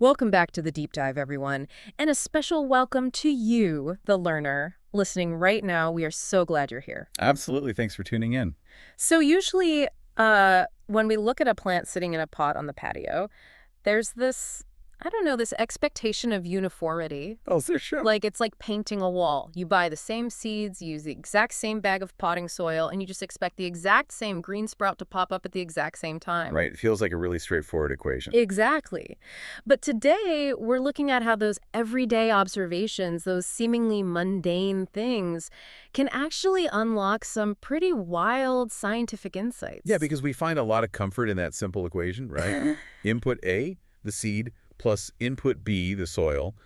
Welcome back to the deep dive, everyone, and a special welcome to you, the learner, listening right now. We are so glad you're here. Absolutely. Thanks for tuning in. So usually, when we look at a plant sitting in a pot on the patio, there's this, I don't know, this expectation of uniformity. Oh, so sure. Like it's like painting a wall. You buy the same seeds, you use the exact same bag of potting soil, and you just expect the exact same green sprout to pop up at the exact same time. Right. It feels like a really straightforward equation. Exactly. But today, we're looking at how those everyday observations, those seemingly mundane things, can actually unlock some pretty wild scientific insights. Yeah, because we find a lot of comfort in that simple equation, right? Input A, the seed, plus input B, the soil,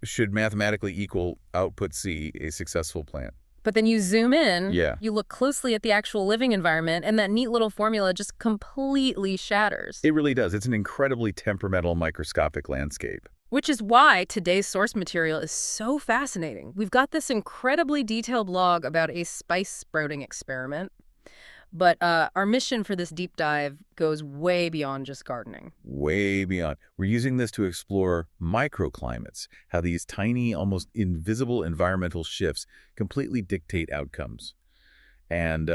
should mathematically equal output C, a successful plant. But then you zoom in, Yeah. you look closely at the actual living environment, and that neat little formula just completely shatters. It really does. It's an incredibly temperamental microscopic landscape. Which is why today's source material is so fascinating. We've got this incredibly detailed log about a spice sprouting experiment. But our mission for this deep dive goes way beyond just gardening. Way beyond. We're using this to explore microclimates, how these tiny, almost invisible environmental shifts completely dictate outcomes. And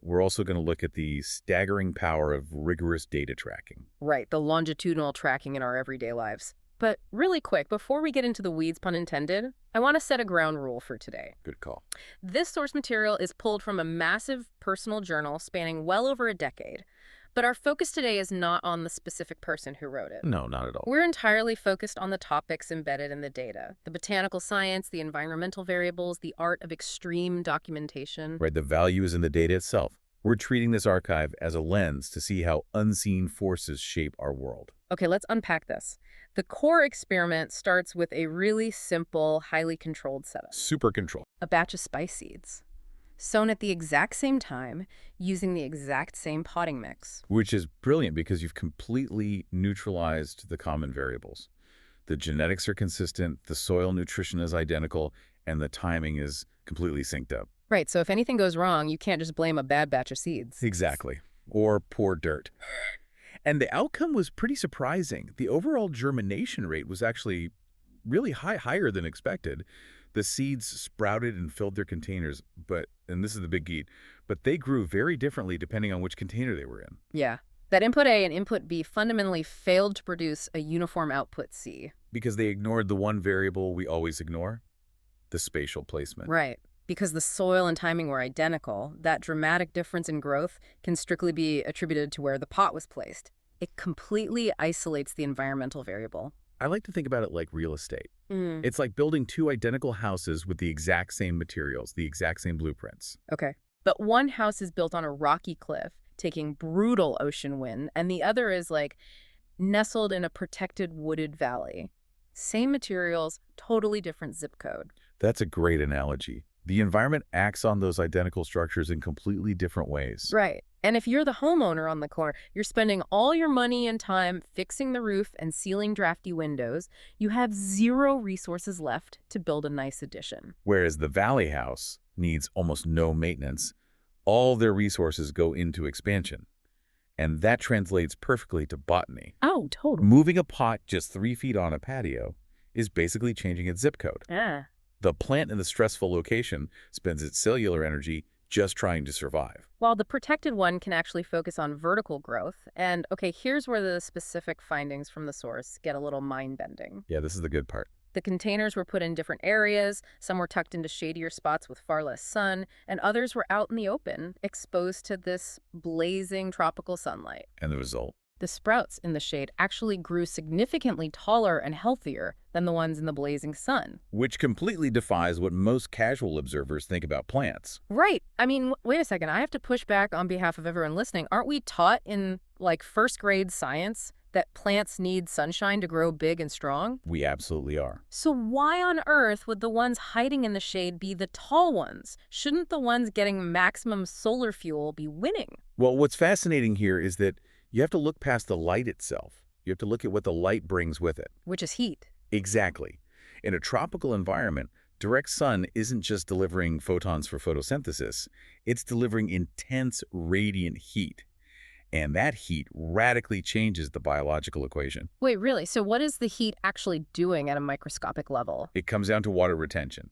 we're also going to look at the staggering power of rigorous data tracking. Right, the longitudinal tracking in our everyday lives. But really quick, before we get into the weeds, pun intended, I want to set a ground rule for today. Good call. This source material is pulled from a massive personal journal spanning well over a decade. But our focus today is not on the specific person who wrote it. No, not at all. We're entirely focused on the topics embedded in the data. The botanical science, the environmental variables, the art of extreme documentation. Right, the value is in the data itself. We're treating this archive as a lens to see how unseen forces shape our world. Okay, let's unpack this. The core experiment starts with a really simple, highly controlled setup. Super control. A batch of spice seeds, sown at the exact same time, using the exact same potting mix. Which is brilliant because you've completely neutralized the common variables. The genetics are consistent, the soil nutrition is identical, and the timing is completely synced up. Right, so if anything goes wrong, you can't just blame a bad batch of seeds. Exactly. Or poor dirt. And the outcome was pretty surprising. The overall germination rate was actually really higher than expected. The seeds sprouted and filled their containers, and this is the big key, but they grew very differently depending on which container they were in. Yeah. That input A and input B fundamentally failed to produce a uniform output C. Because they ignored the one variable we always ignore, the spatial placement. Right. Because the soil and timing were identical, that dramatic difference in growth can strictly be attributed to where the pot was placed. It completely isolates the environmental variable. I like to think about it like real estate. Mm. It's like building two identical houses with the exact same materials, the exact same blueprints. Okay. But one house is built on a rocky cliff, taking brutal ocean wind, and the other is like nestled in a protected wooded valley. Same materials, totally different zip code. That's a great analogy. The environment acts on those identical structures in completely different ways. Right. And if you're the homeowner on the corner, you're spending all your money and time fixing the roof and sealing drafty windows. You have zero resources left to build a nice addition. Whereas the valley house needs almost no maintenance. All their resources go into expansion. And that translates perfectly to botany. Oh, totally. Moving a pot just 3 feet on a patio is basically changing its zip code. Ah. The plant in the stressful location spends its cellular energy just trying to survive. While the protected one can actually focus on vertical growth. And okay, here's where the specific findings from the source get a little mind-bending. Yeah, this is the good part. The containers were put in different areas, some were tucked into shadier spots with far less sun, and others were out in the open, exposed to this blazing tropical sunlight. And the result? The sprouts in the shade actually grew significantly taller and healthier than the ones in the blazing sun. Which completely defies what most casual observers think about plants. Right. I mean, wait a second. I have to push back on behalf of everyone listening. Aren't we taught in, like, first grade science that plants need sunshine to grow big and strong? We absolutely are. So why on earth would the ones hiding in the shade be the tall ones? Shouldn't the ones getting maximum solar fuel be winning? Well, what's fascinating here is that you have to look past the light itself. You have to look at what the light brings with it. Which is heat. Exactly. In a tropical environment, direct sun isn't just delivering photons for photosynthesis. It's delivering intense radiant heat. And that heat radically changes the biological equation. Wait, really? So what is the heat actually doing at a microscopic level? It comes down to water retention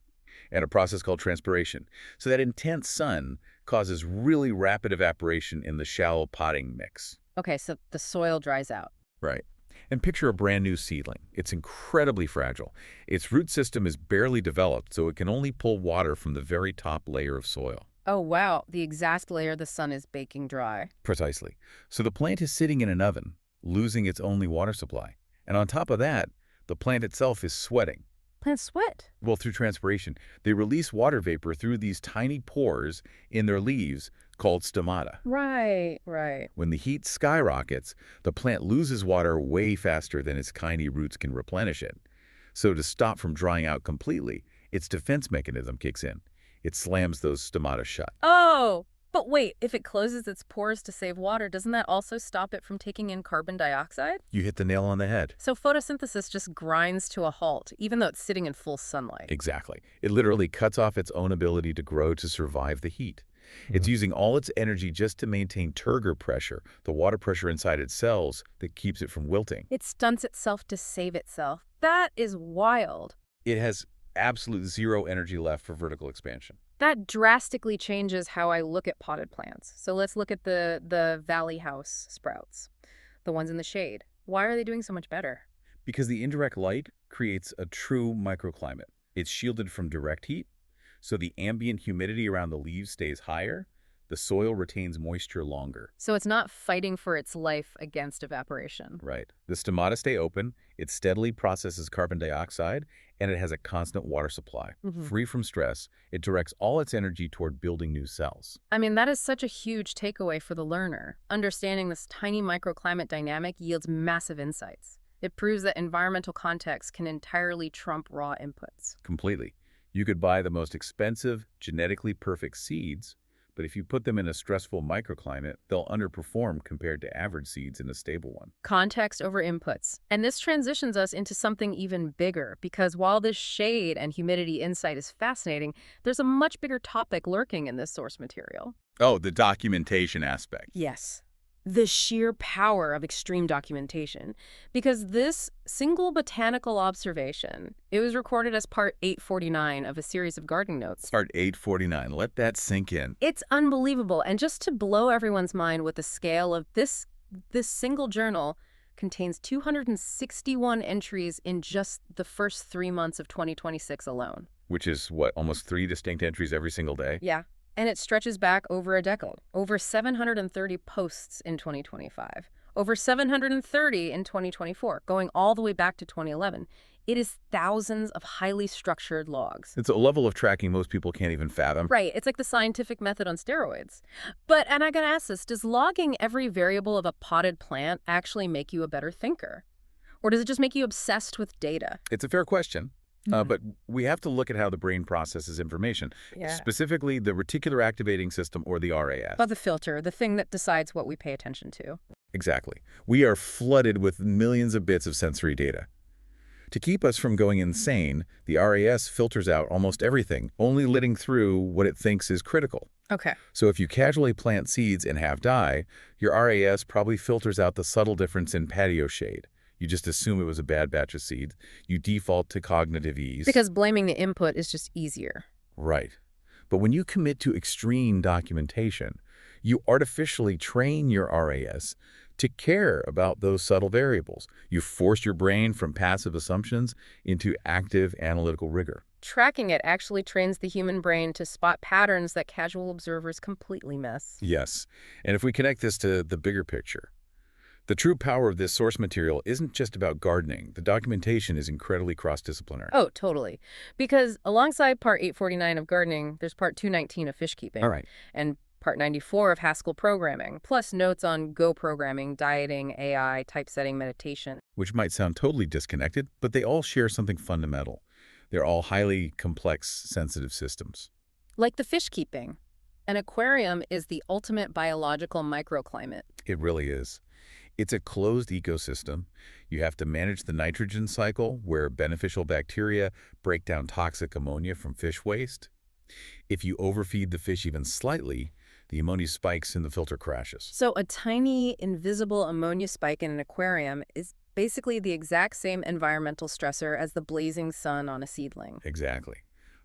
and a process called transpiration. So that intense sun causes really rapid evaporation in the shallow potting mix. Okay, so the soil dries out. Right. And picture a brand new seedling. It's incredibly fragile. Its root system is barely developed, so it can only pull water from the very top layer of soil. Oh, wow. The exact layer the sun is baking dry. Precisely. So the plant is sitting in an oven, losing its only water supply. And on top of that, the plant itself is sweating. Plants sweat. Well, through transpiration, they release water vapor through these tiny pores in their leaves called stomata. Right. When the heat skyrockets, the plant loses water way faster than its tiny roots can replenish it. So to stop from drying out completely, its defense mechanism kicks in. It slams those stomata shut. Oh, but wait, if it closes its pores to save water, doesn't that also stop it from taking in carbon dioxide? You hit the nail on the head. So photosynthesis just grinds to a halt, even though it's sitting in full sunlight. Exactly. It literally cuts off its own ability to grow to survive the heat. It's using all its energy just to maintain turgor pressure, the water pressure inside its cells that keeps it from wilting. It stunts itself to save itself. That is wild. It has absolute zero energy left for vertical expansion. That drastically changes how I look at potted plants. So let's look at the valley house sprouts, the ones in the shade. Why are they doing so much better? Because the indirect light creates a true microclimate. It's shielded from direct heat, so the ambient humidity around the leaves stays higher, the soil retains moisture longer. So it's not fighting for its life against evaporation. Right. The stomata stay open, it steadily processes carbon dioxide, and it has a constant water supply. Free from stress, it directs all its energy toward building new cells. I mean, that is such a huge takeaway for the learner. Understanding this tiny microclimate dynamic yields massive insights. It proves that environmental context can entirely trump raw inputs. Completely. You could buy the most expensive, genetically perfect seeds, but if you put them in a stressful microclimate, they'll underperform compared to average seeds in a stable one. Context over inputs. And this transitions us into something even bigger, because while this shade and humidity insight is fascinating, there's a much bigger topic lurking in this source material. Oh, the documentation aspect. Yes. The sheer power of extreme documentation. Because this single botanical observation, it was recorded as part 849 of a series of gardening notes. Part 849. Let that sink in. It's unbelievable. And just to blow everyone's mind with the scale of this single journal contains 261 entries in just the first 3 months of 2026 alone. Which is, what, almost 3 distinct entries every single day? Yeah. And it stretches back over a decade. Over 730 posts in 2025. Over 730 in 2024, going all the way back to 2011. It is thousands of highly structured logs. It's a level of tracking most people can't even fathom. Right. It's like the scientific method on steroids. And I gotta ask this, does logging every variable of a potted plant actually make you a better thinker? Or does it just make you obsessed with data? It's a fair question. But we have to look at how the brain processes information, specifically the reticular activating system, or the RAS. But the filter, the thing that decides what we pay attention to. Exactly. We are flooded with millions of bits of sensory data. To keep us from going insane, the RAS filters out almost everything, only letting through what it thinks is critical. Okay. So if you casually plant seeds and have die, your RAS probably filters out the subtle difference in patio shade. You just assume it was a bad batch of seeds. You default to cognitive ease. Because blaming the input is just easier. Right. But when you commit to extreme documentation, you artificially train your RAS to care about those subtle variables. You force your brain from passive assumptions into active analytical rigor. Tracking it actually trains the human brain to spot patterns that casual observers completely miss. Yes. And if we connect this to the bigger picture, the true power of this source material isn't just about gardening. The documentation is incredibly cross-disciplinary. Oh, totally. Because alongside part 849 of gardening, there's part 219 of fish keeping. All right. And part 94 of Haskell programming, plus notes on Go programming, dieting, AI, typesetting, meditation. Which might sound totally disconnected, but they all share something fundamental. They're all highly complex, sensitive systems. Like the fish keeping. An aquarium is the ultimate biological microclimate. It really is. It's a closed ecosystem. You have to manage the nitrogen cycle, where beneficial bacteria break down toxic ammonia from fish waste. If you overfeed the fish even slightly, The ammonia spikes and the filter crashes. So a tiny, invisible ammonia spike in an aquarium is basically the exact same environmental stressor as the blazing sun on a seedling. Exactly.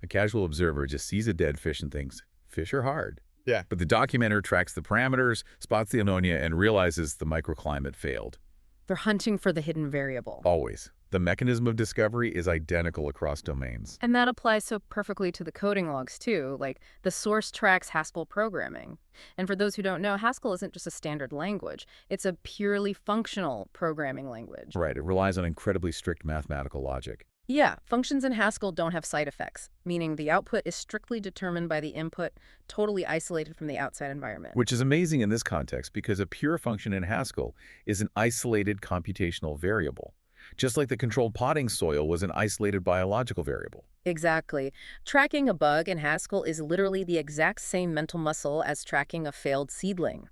A casual observer just sees a dead fish and thinks, fish are hard. Yeah. But the documenter tracks the parameters, spots the ammonia, and realizes the microclimate failed. They're hunting for the hidden variable. Always. The mechanism of discovery is identical across domains. And that applies so perfectly to the coding logs, too. Like, the source tracks Haskell programming. And for those who don't know, Haskell isn't just a standard language. It's a purely functional programming language. Right, it relies on incredibly strict mathematical logic. Yeah, functions in Haskell don't have side effects, meaning the output is strictly determined by the input, totally isolated from the outside environment. Which is amazing in this context because a pure function in Haskell is an isolated computational variable. Just like the controlled potting soil was an isolated biological variable. Exactly. Tracking a bug in Haskell is literally the exact same mental muscle as tracking a failed seedling.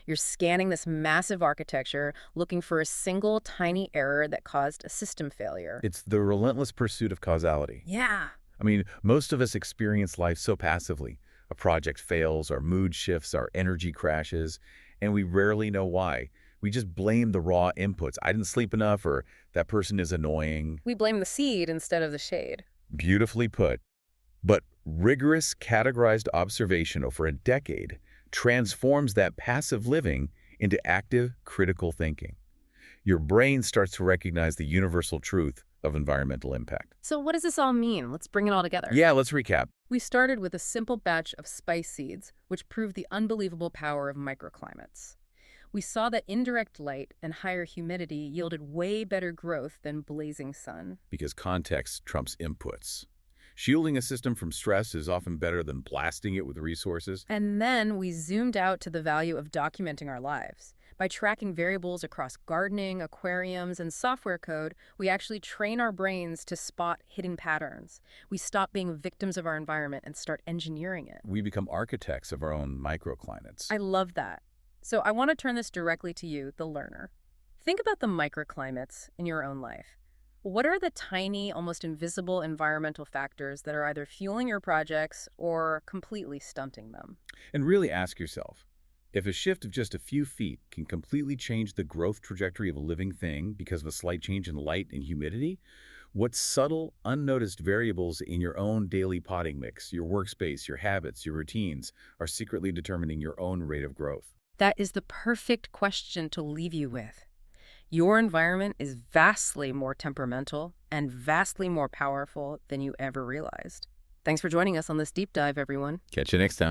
You're scanning this massive architecture, looking for a single tiny error that caused a system failure. It's the relentless pursuit of causality. Yeah. I mean, most of us experience life so passively. A project fails, our mood shifts, our energy crashes, and we rarely know why. We just blame the raw inputs. I didn't sleep enough, or that person is annoying. We blame the seed instead of the shade. Beautifully put. But rigorous categorized observation over a decade transforms that passive living into active, critical thinking. Your brain starts to recognize the universal truth of environmental impact. So what does this all mean? Let's bring it all together. Yeah, let's recap. We started with a simple batch of spice seeds, which proved the unbelievable power of microclimates. We saw that indirect light and higher humidity yielded way better growth than blazing sun. Because context trumps inputs. Shielding a system from stress is often better than blasting it with resources. And then we zoomed out to the value of documenting our lives. By tracking variables across gardening, aquariums, and software code, we actually train our brains to spot hidden patterns. We stop being victims of our environment and start engineering it. We become architects of our own microclimates. I love that. So I want to turn this directly to you, the learner. Think about the microclimates in your own life. What are the tiny, almost invisible environmental factors that are either fueling your projects or completely stunting them? And really ask yourself, if a shift of just a few feet can completely change the growth trajectory of a living thing because of a slight change in light and humidity, what subtle, unnoticed variables in your own daily potting mix, your workspace, your habits, your routines, are secretly determining your own rate of growth? That is the perfect question to leave you with. Your environment is vastly more temperamental and vastly more powerful than you ever realized. Thanks for joining us on this deep dive, everyone. Catch you next time.